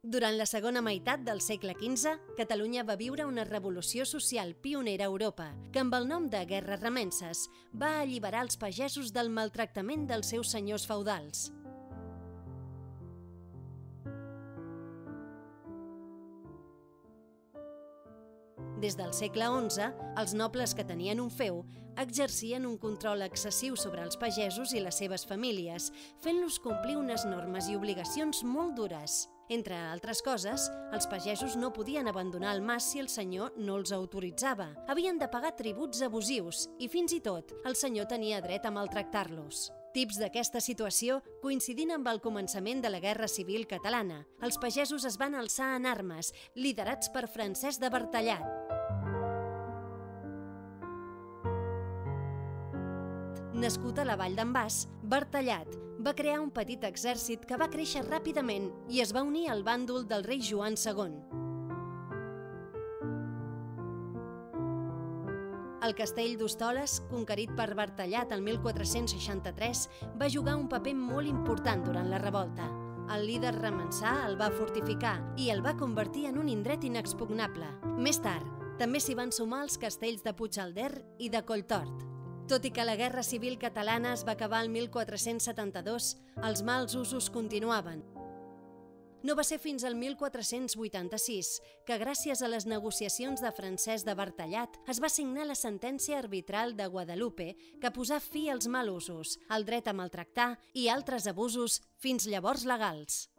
Durant la segona meitat del segle XV, Catalunya va viure una revolució social pionera a Europa, que amb el nom de Guerra Remences va alliberar els pagesos del maltractament dels seus senyors feudals. Des del segle XI, els nobles que tenien un feu exercien un control excessiu sobre els pagesos i les seves famílies, fent-los complir unes normes i obligacions molt dures. Entre altres coses, els pagesos no podien abandonar el mas si el senyor no els autoritzava. Havien de pagar tributs abusius i fins i tot el senyor tenia dret a maltractar-los. Tips d'aquesta situació coincidint amb el començament de la Guerra Civil Catalana. Els pagesos es van alçar en armes, liderats per Francesc de Bertallat. Nascut a la Vall d'en Bas, Bertallat va crear un petit exèrcit que va créixer ràpidament i es va unir al bàndol del rei Joan II. El castell d'Hostoles, conquerit per Bertallat el 1463, va jugar un paper molt important durant la revolta. El líder remensà el va fortificar i el va convertir en un indret inexpugnable. Més tard, també s'hi van sumar els castells de Puigcerdà i de Colltort. Tot i que la Guerra Civil Catalana es va acabar el 1472, els mals usos continuaven. No va ser fins al 1486 que, gràcies a les negociacions de Francesc de Bertallat, es va signar la sentència arbitral de Guadalupe que posà fi als malusos, al dret a maltractar i altres abusos fins llavors legals.